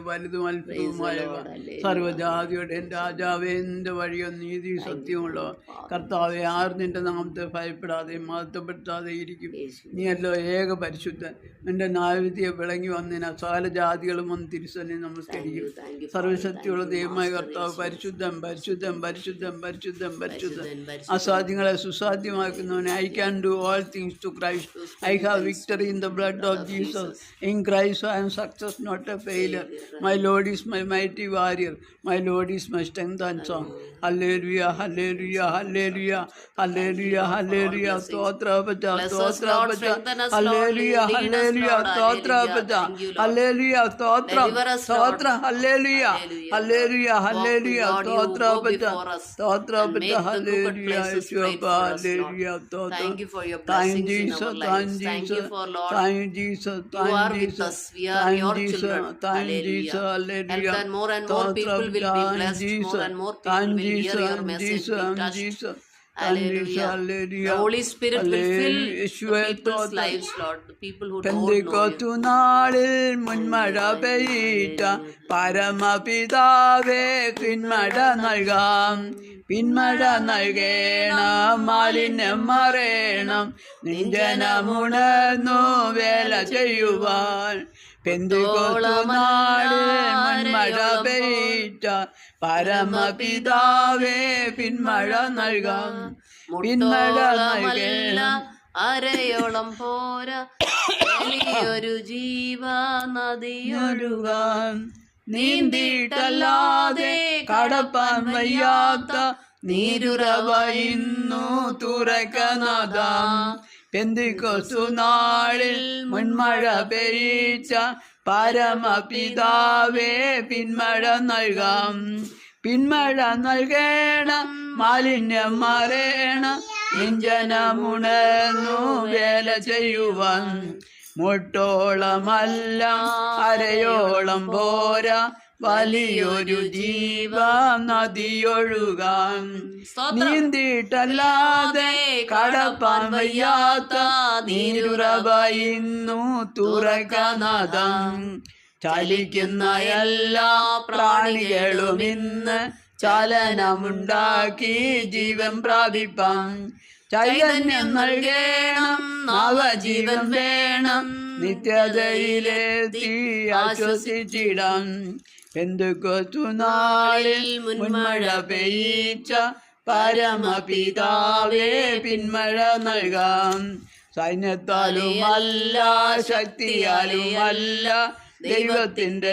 വലുതും അത്ഭുതവുമായ സർവ്വജാതിയുടെ രാജാവേ, എൻ്റെ വഴിയോ നീതി സത്യമുള്ള കർത്താവെ, ആർ നിന്റെ നാമത്തെ ഭയപ്പെടാതെ മഹത്വപ്പെടുത്താതെ ഇരിക്കും. നീയല്ലോ ഏക പരിശുദ്ധൻ. നിന്റെ ന്യായവിധിയെ വിളങ്ങി വന്നതിന് സകല ജാതികളും വന്ന് തിരുസന്നെ നമസ്കരിക്കും. സർവശക്തിയുള്ള ദൈവമായ കർത്താവ് പരിശുദ്ധൻ, പരിശുദ്ധൻ, പരിശുദ്ധൻ, പരിശുദ്ധൻ, പരിശുദ്ധൻ. അസാധ്യങ്ങളെ സുസാധ്യമാക്കുന്നവനെ. I can do all things to Christ. I have victory in the blood of Jesus. In Christ I am success, not a failure. My Lord is my mighty warrior. My Lord is my strength and song. Hallelujah, hallelujah, hallelujah, hallelujah, hallelujah. Stotra Paja, Stotra Paja. Hallelujah, hallelujah, Stotra Paja. Hallelujah, Stotra, Stotra, hallelujah, hallelujah, hallelujah, Stotra Paja, Stotra Paja, hallelujah, Yeshua, hallelujah, Stotra. Thank you for your blessings in our lives. Thank you for Lord. Thank Jesus, you are with us. We are your children. Hallelujah. Help that more and more people will be blessed. More and more people will hear your message, be touched. Hallelujah. The Holy Spirit will fill the people's lives, Lord. The people who don't know you. നാളിൽ മുൻമഴ പെയ്ത പരമപിതാവേ, പിന്മഴ നൽകാം. പിന്മഴ നൽകേണം, മാലിന്യം മറേണം. നിഞ്ജനമുണർന്നു വേല ചെയ്യുവാൻ. പെന്തക്കോസ്തുനാളിൽ മുൻമഴ പെയ്ത പരമപിതാവേ, പിന്മഴ നൽകാം. പിന്മഴ നൽകേണം. അരയോളം പോരാ വലിയൊരു ജീവ നദിയൊഴുകാൻ. നീന്തിയിട്ടല്ലാതെ കടപ്പാൻ വയ്യാത്ത നീരുറവ ഇന്നു തുറക്കനാഥാം. പെന്തക്കോസ്തുനാളിൽ മുൻമഴ പെയ്ച്ച പരമപിതാവേ, പിന്മഴ നൽകാം. പിന്മഴ നൽകേണം, മാലിന്യം മറേണം. നിഞ്ജനമുണർന്നു വേല ചെയ്യുവാൻ. മുട്ടോളമല്ല അരയോളം പോരാ വലിയൊരു ജീവ നദിയൊഴുകാൻ. നീന്തിയിട്ടല്ലാതെ കടപ്പാൻ വയ്യാത്ത നീരുറവ ഇന്നു തുറക്കനാഥം. ചലിക്കുന്ന എല്ലാ പ്രാണികളും ഇന്ന് ചലനമുണ്ടാക്കി ജീവൻ പ്രാപിപ്പാൻ. ചൈതന്യം നൽകേണം, നവജീവൻ വേണം. നിത്യതയിലെത്തി ആശ്വസിച്ചിടാം. പെന്തക്കോസ്തുനാളിൽ മുൻമഴ പെയ്ച്ച പരമപിതാവേ, പിന്മഴ നൽകാം. സൈന്യത്താലുമല്ല ശക്തിയാലുമല്ല, ദൈവത്തിന്റെ